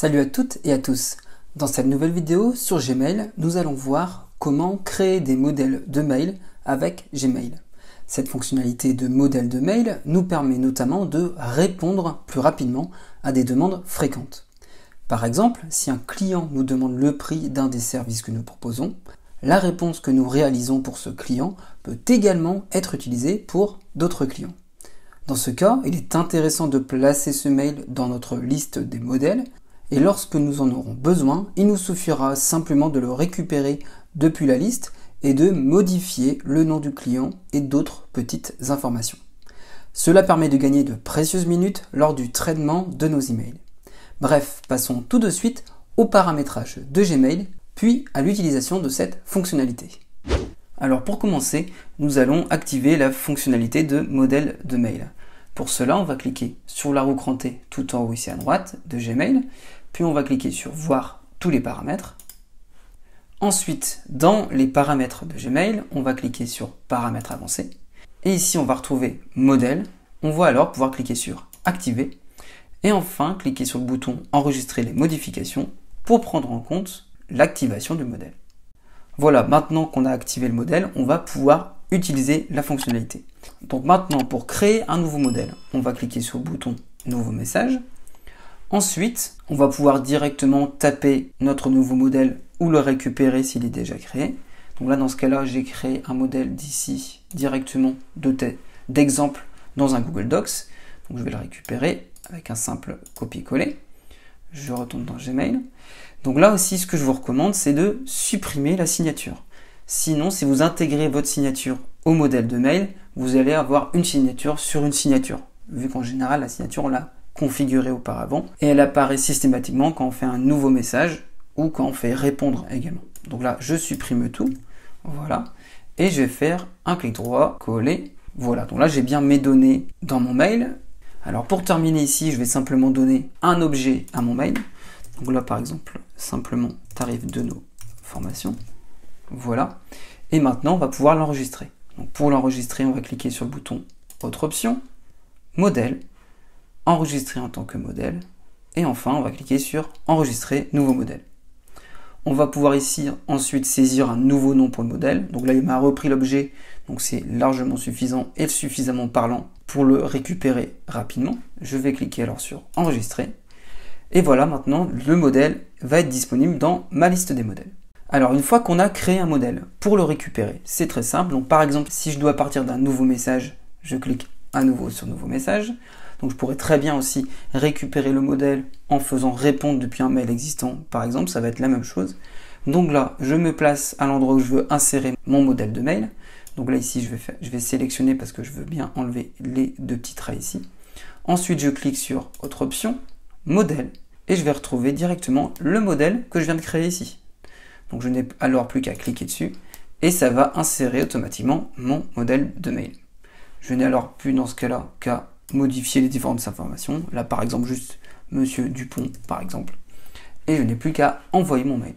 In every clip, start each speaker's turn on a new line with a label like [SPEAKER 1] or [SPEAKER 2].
[SPEAKER 1] Salut à toutes et à tous. Dans cette nouvelle vidéo sur Gmail, nous allons voir comment créer des modèles de mail avec Gmail. Cette fonctionnalité de modèle de mail nous permet notamment de répondre plus rapidement à des demandes fréquentes. Par exemple, si un client nous demande le prix d'un des services que nous proposons, la réponse que nous réalisons pour ce client peut également être utilisée pour d'autres clients. Dans ce cas, il est intéressant de placer ce mail dans notre liste des modèles et lorsque nous en aurons besoin, il nous suffira simplement de le récupérer depuis la liste et de modifier le nom du client et d'autres petites informations. Cela permet de gagner de précieuses minutes lors du traitement de nos emails. Bref, passons tout de suite au paramétrage de Gmail, puis à l'utilisation de cette fonctionnalité. Alors pour commencer, nous allons activer la fonctionnalité de modèle de mail. Pour cela, on va cliquer sur la roue crantée tout en haut ici à droite de Gmail, puis on va cliquer sur voir tous les paramètres. Ensuite, dans les paramètres de Gmail, on va cliquer sur paramètres avancés. Et ici, on va retrouver modèle. On va alors pouvoir cliquer sur activer. Et enfin, cliquer sur le bouton enregistrer les modifications pour prendre en compte l'activation du modèle. Voilà, maintenant qu'on a activé le modèle, on va pouvoir utiliser la fonctionnalité. Donc maintenant, pour créer un nouveau modèle, on va cliquer sur le bouton nouveau message. Ensuite, on va pouvoir directement taper notre nouveau modèle ou le récupérer s'il est déjà créé. Donc là, dans ce cas-là, j'ai créé un modèle d'ici directement d'exemple dans un Google Docs. Donc je vais le récupérer avec un simple copier-coller. Je retourne dans Gmail. Donc là aussi, ce que je vous recommande, c'est de supprimer la signature. Sinon, si vous intégrez votre signature au modèle de mail, vous allez avoir une signature sur une signature. Vu qu'en général, la signature, on l'a configurée auparavant. Et elle apparaît systématiquement quand on fait un nouveau message ou quand on fait répondre également. Donc là, je supprime tout. Voilà. Et je vais faire un clic droit, coller. Voilà. Donc là, j'ai bien mes données dans mon mail. Alors pour terminer ici, je vais simplement donner un objet à mon mail. Donc là, par exemple, simplement tarif de nos formations. Voilà. Et maintenant, on va pouvoir l'enregistrer. Donc pour l'enregistrer, on va cliquer sur le bouton autre option, modèle, enregistrer en tant que modèle. Et enfin, on va cliquer sur enregistrer nouveau modèle. On va pouvoir ici ensuite saisir un nouveau nom pour le modèle. Donc là, il m'a repris l'objet, donc c'est largement suffisant et suffisamment parlant pour le récupérer rapidement. Je vais cliquer alors sur enregistrer. Et voilà, maintenant, le modèle va être disponible dans ma liste des modèles. Alors, une fois qu'on a créé un modèle, pour le récupérer, c'est très simple. Donc, par exemple, si je dois partir d'un nouveau message, je clique à nouveau sur nouveau message. Donc, je pourrais très bien aussi récupérer le modèle en faisant répondre depuis un mail existant, par exemple, ça va être la même chose. Donc là, je me place à l'endroit où je veux insérer mon modèle de mail. Donc là, ici, je vais sélectionner parce que je veux bien enlever les deux petits traits ici. Ensuite, je clique sur autre option, modèle, et je vais retrouver directement le modèle que je viens de créer ici. Donc je n'ai alors plus qu'à cliquer dessus et ça va insérer automatiquement mon modèle de mail. Je n'ai alors plus dans ce cas-là qu'à modifier les différentes informations. Là par exemple juste Monsieur Dupont par exemple. Et je n'ai plus qu'à envoyer mon mail.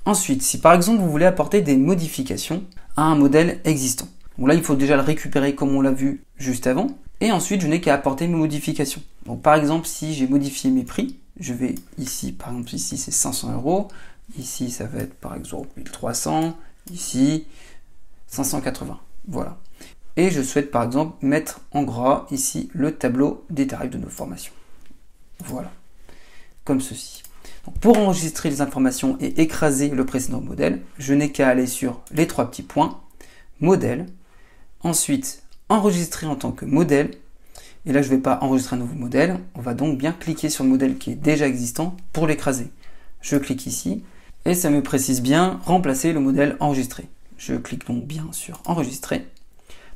[SPEAKER 1] Ensuite, si par exemple vous voulez apporter des modifications à un modèle existant. Donc là il faut déjà le récupérer comme on l'a vu juste avant. Et ensuite je n'ai qu'à apporter mes modifications. Donc par exemple si j'ai modifié mes prix, je vais ici, par exemple ici c'est 500 €. Ici, ça va être par exemple 1300, ici 580, voilà. Et je souhaite par exemple mettre en gras ici le tableau des tarifs de nos formations. Voilà, comme ceci. Donc, pour enregistrer les informations et écraser le précédent modèle, je n'ai qu'à aller sur les trois petits points, modèle, ensuite enregistrer en tant que modèle, et là je ne vais pas enregistrer un nouveau modèle, on va donc bien cliquer sur le modèle qui est déjà existant pour l'écraser. Je clique ici, et ça me précise bien remplacer le modèle enregistré. Je clique donc bien sur enregistrer.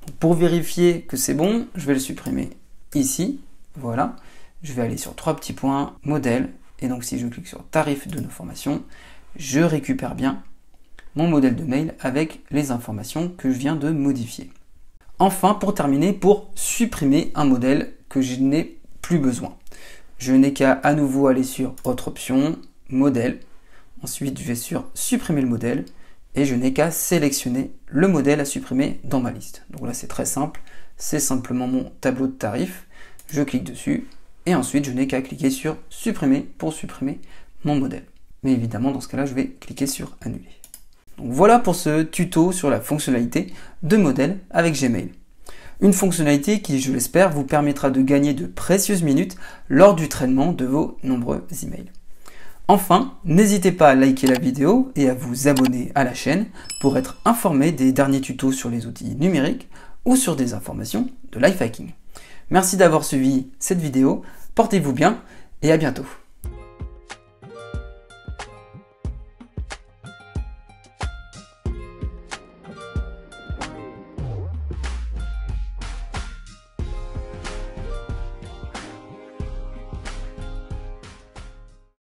[SPEAKER 1] Donc pour vérifier que c'est bon, je vais le supprimer ici. Voilà. Je vais aller sur trois petits points, modèle. Et donc si je clique sur tarif de nos formations, je récupère bien mon modèle de mail avec les informations que je viens de modifier. Enfin, pour terminer, pour supprimer un modèle que je n'ai plus besoin. Je n'ai qu'à à nouveau aller sur autre option, modèle. Ensuite, je vais sur supprimer le modèle et je n'ai qu'à sélectionner le modèle à supprimer dans ma liste. Donc là, c'est très simple. C'est simplement mon tableau de tarifs. Je clique dessus et ensuite je n'ai qu'à cliquer sur supprimer pour supprimer mon modèle. Mais évidemment dans ce cas-là je vais cliquer sur annuler. Donc voilà pour ce tuto sur la fonctionnalité de modèle avec Gmail. Une fonctionnalité qui, je l'espère, vous permettra de gagner de précieuses minutes lors du traitement de vos nombreux emails. Enfin, n'hésitez pas à liker la vidéo et à vous abonner à la chaîne pour être informé des derniers tutos sur les outils numériques ou sur des informations de life hacking. Merci d'avoir suivi cette vidéo, portez-vous bien et à bientôt.